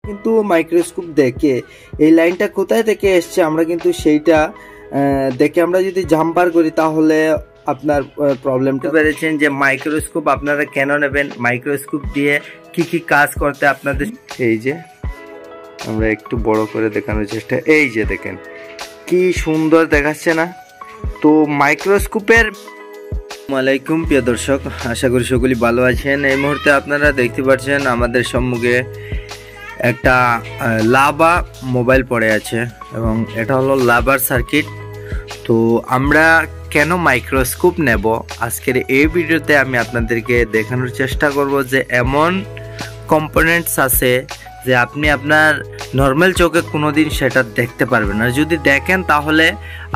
কিন্তু মাইক্রোস্কোপ দেখে এই লাইনটা কোথায় থেকে এসছে আমরা কিন্তু সেইটা দেখে আমরা যদি জাম্পার করি তাহলে আপনার প্রবলেমটা পেরেছেন যে মাইক্রোস্কোপ আপনারা কেন নেবেন, মাইক্রোস্কোপ দিয়ে কি কি কাজ করতে আপনাদের। এই যে আমরা একটু বড় করে দেখানোর চেষ্টা, এই যে দেখেন কি সুন্দর দেখাচ্ছে না। তো মাইক্রোস্কোপের আসসালামাইকুম প্রিয় দর্শক, আশা করি সকলেই ভালো আছেন। এই মুহূর্তে আপনারা দেখতে পাচ্ছেন আমাদের সম্মুখে একটা লাভা মোবাইল পড়ে আছে এবং এটা হলো লাভার সার্কিট। তো আমরা কেন মাইক্রোস্কোপ নেব আজকের এই ভিডিওতে আমি আপনাদেরকে দেখানোর চেষ্টা করব যে এমন কম্পোনেন্টস আছে যে আপনি আপনার নর্মাল চোখে কোনোদিন সেটা দেখতে পারবেন না, যদি দেখেন তাহলে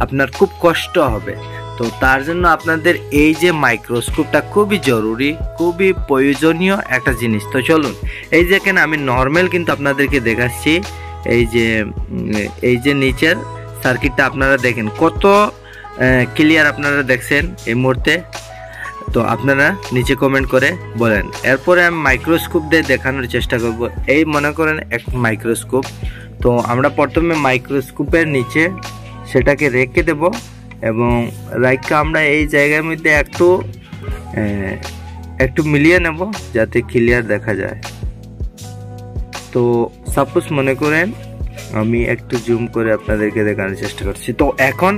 আপনার খুব কষ্ট হবে। তো তার জন্য আপনাদের এই যে মাইক্রোস্কোপটা খুবই জরুরি, খুবই প্রয়োজনীয় একটা জিনিস। তো চলুন, এই দেখেন আমি নর্মাল কিন্তু আপনাদেরকে দেখাচ্ছি। এই যে নিচের সার্কিটটা আপনারা দেখেন কত ক্লিয়ার আপনারা দেখছেন এই মুহূর্তে। তো আপনারা নিচে কমেন্ট করে বলেন। এরপরে আমি মাইক্রোস্কোপ দিয়ে দেখানোর চেষ্টা করব। এই মনে করেন এক মাইক্রোস্কোপ, তো আমরা প্রথমে মাইক্রোস্কোপের নিচে সেটাকে রেখে দেব এবং রাইখা আমরা এই জায়গার মধ্যে একটু মিলিয়ে নেব যাতে ক্লিয়ার দেখা যায়। তো সাপোজ মনে করেন আমি একটু জুম করে আপনাদেরকে দেখানোর চেষ্টা করছি। তো এখন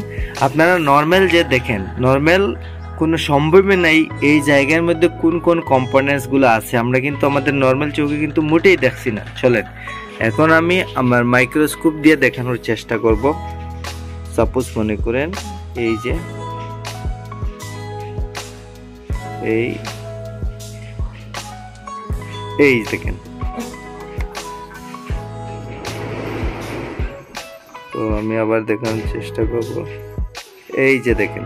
আপনারা নর্মাল যে দেখেন, নর্মাল কোনো সম্ভবই নাই এই জায়গার মধ্যে কোন কোন কম্পোনেন্টসগুলো আছে আমরা কিন্তু আমাদের নর্মাল চোখে কিন্তু মোটেই দেখছি না। চলেন এখন আমি আমার মাইক্রোস্কোপ দিয়ে দেখানোর চেষ্টা করব। সাপোজ মনে করেন এই যে এই দেখেন, তো আমি আবার দেখানোর চেষ্টা করব। এই যে দেখেন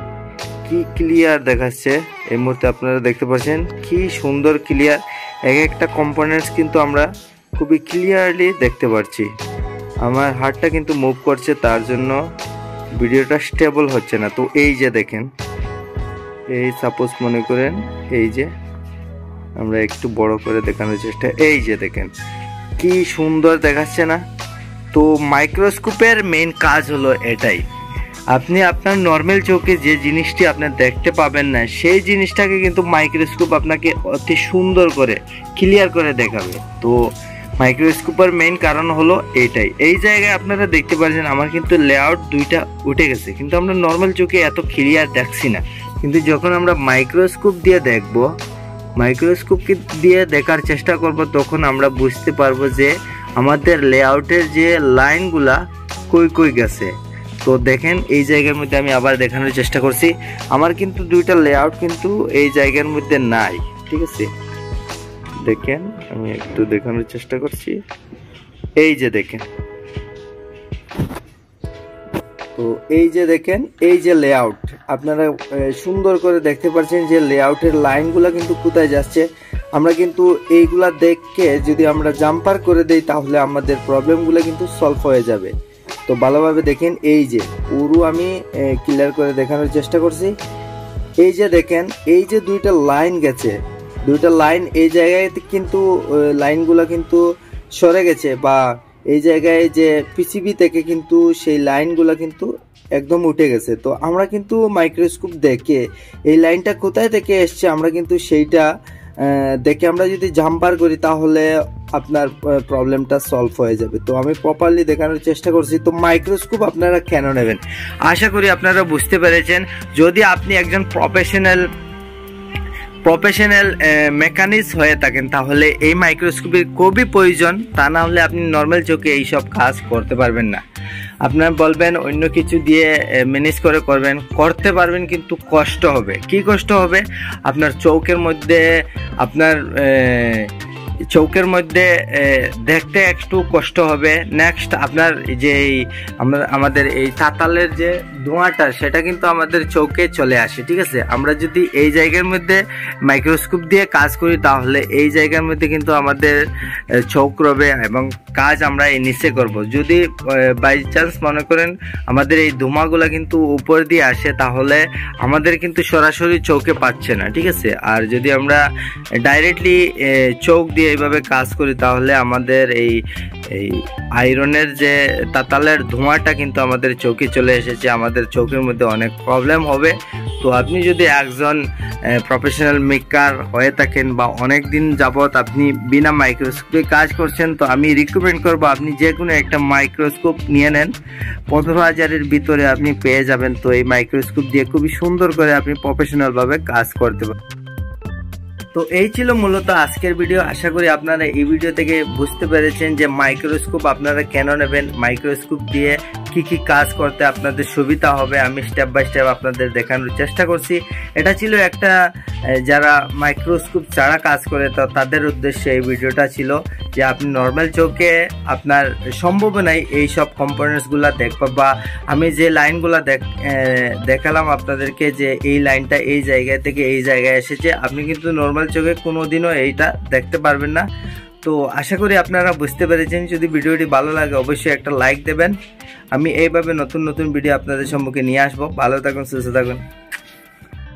কি ক্লিয়ার দেখাচ্ছে এই মুহূর্তে, আপনারা দেখতে পাচ্ছেন কি সুন্দর ক্লিয়ার। এক একটা কম্পোনেন্টস কিন্তু আমরা খুবই ক্লিয়ারলি দেখতে পাচ্ছি। আমার হাতটা কিন্তু মুভ করছে, তার জন্য ভিডিওটা স্টেবল হচ্ছে না। তো এই যে দেখেন, এই সাপোজ মনে করেন এই যে আমরা একটু বড় করে দেখানোর চেষ্টা, এই যে দেখেন কি সুন্দর দেখাচ্ছে না। তো মাইক্রোস্কোপের মেইন কাজ হলো এটাই, আপনি আপনার নর্মাল চোখে যে জিনিসটি আপনি দেখতে পাবেন না সেই জিনিসটাকে কিন্তু মাইক্রোস্কোপ আপনাকে অতি সুন্দর করে ক্লিয়ার করে দেখাবে। তো মাইক্রোস্কোপের মেইন কারণ হলো এটাই। এই জায়গায় আপনারা দেখতে পাচ্ছেন আমার কিন্তু লেআউট দুইটা উঠে গেছে, কিন্তু আমরা নর্মাল চোখে এত ক্লিয়ার দেখছি না। কিন্তু যখন আমরা মাইক্রোস্কোপ দিয়ে দেখব, মাইক্রোস্কোপ দিয়ে দেখার চেষ্টা করব, তখন আমরা বুঝতে পারবো যে আমাদের লেআউটের যে লাইনগুলা কই গেছে। তো দেখেন এই জায়গার মধ্যে আমি আবার দেখানোর চেষ্টা করছি, আমার কিন্তু দুইটা লেআউট কিন্তু এই জায়গার মধ্যে নাই। ঠিক আছে, দেখেন আমি একটু দেখানোর চেষ্টা করছি। এই যে দেখেন, তো এই যে দেখেন এই যে লেআউট আপনারা সুন্দর করে দেখতে পাচ্ছেন যে লেআউটের লাইনগুলা কিন্তু কোথায় যাচ্ছে। আমরা কিন্তু এইগুলা দেখে যদি আমরা জাম্পার করে দেই তাহলে আমাদের প্রবলেমগুলো কিন্তু সলভ হয়ে যাবে। তো ভালোভাবে দেখেন, এই যে পুরো আমি ক্লিয়ার করে দেখানোর চেষ্টা করছি। এই যে দেখেন এই যে দুইটা লাইন গেছে, দুইটা লাইন এই জায়গায় কিন্তু লাইনগুলো কিন্তু সরে গেছে, বা এই জায়গায় যে পিসিবি থেকে কিন্তু সেই লাইনগুলো কিন্তু একদম উঠে গেছে। তো আমরা কিন্তু মাইক্রোস্কোপ দেখে এই লাইনটা কোথায় থেকে এসছে আমরা কিন্তু সেইটা দেখে আমরা যদি জাম্পার করি তাহলে আপনার প্রবলেমটা সলভ হয়ে যাবে। তো আমি প্রপারলি দেখানোর চেষ্টা করছি। তো মাইক্রোস্কোপ আপনারা কেন নেবেন আশা করি আপনারা বুঝতে পেরেছেন। যদি আপনি একজন প্রফেশনাল মেকানিক্স হয়ে থাকেন তাহলে এই মাইক্রোস্কোপের খুবই প্রয়োজন, তা না হলে আপনি নর্মাল চোখে এইসব কাজ করতে পারবেন না। আপনার বলবেন অন্য কিছু দিয়ে ম্যানেজ করতে পারবেন, কিন্তু কষ্ট হবে। কি কষ্ট হবে? আপনার চোখের মধ্যে দেখতে একটু কষ্ট হবে। নেক্সট আপনার যে আমাদের এই তাতালের যে ধোঁয়াটা সেটা কিন্তু আমাদের চোখে চলে আসে। ঠিক আছে, আমরা যদি এই জায়গার মধ্যে মাইক্রোস্কোপ দিয়ে কাজ করি তাহলে এই জায়গার মধ্যে কিন্তু আমাদের চোখ রবে এবং কাজ আমরা এই নিচে করব। যদি বাই চান্স মনে করেন আমাদের এই ধোঁয়াগুলো কিন্তু উপর দিয়ে আসে তাহলে আমাদের কিন্তু সরাসরি চোখে পাচ্ছে না। ঠিক আছে, আর যদি আমরা ডাইরেক্টলি চোখ দিয়ে এইভাবে কাজ করি তাহলে আমাদের এই এই আয়রনের যে তাতালের ধোঁয়াটা কিন্তু আমাদের চোখে চলে এসেছে, আমাদের চোখের মধ্যে অনেক প্রবলেম হবে। তো আপনি যদি একজন প্রফেশনাল মেকার হয়ে থাকেন বা অনেক দিন যাবৎ আপনি বিনা মাইক্রোস্কোপে কাজ করছেন, তো আমি রিকমেন্ড করব আপনি যে কোনো একটা মাইক্রোস্কোপ নিয়ে নেন। 15,000-এর ভিতরে আপনি পেয়ে যাবেন। তো এই মাইক্রোস্কোপ দিয়ে খুবই সুন্দর করে আপনি প্রফেশনালভাবে কাজ করতে পারেন। তো এই ছিল মূলত আজকের ভিডিও। আশা করি আপনারা এই ভিডিও থেকে বুঝতে পেরেছেন যে মাইক্রোস্কোপ আপনারা কেন নেবেন, মাইক্রোস্কোপ দিয়ে কি কি কাজ করতে আপনাদের সুবিধা হবে। আমি স্টেপ বাই স্টেপ আপনাদের দেখানোর চেষ্টা করছি। এটা ছিল একটা যারা মাইক্রোস্কোপ ছাড়া কাজ করে তো তাদের উদ্দেশ্যে এই ভিডিওটা ছিল, যে আপনি নর্মাল চোখে আপনার সম্ভব নাই এই সব কম্পোনেন্টসগুলো দেখবা, বা আমি যে লাইনগুলো দেখালাম আপনাদেরকে যে এই লাইনটা এই জায়গা থেকে এই জায়গায় এসেছে, আপনি কিন্তু নর্মাল চোখে কোনোদিনও এইটা দেখতে পারবেন না। তো আশা করি আপনারা বুঝতে পেরেছেন। যদি ভিডিওটি ভালো লাগে অবশ্যই একটা লাইক দেবেন। আমি এইভাবে নতুন নতুন ভিডিও আপনাদের সম্মুখে নিয়ে আসবো। ভালো থাকুন, সুস্থ থাকুন।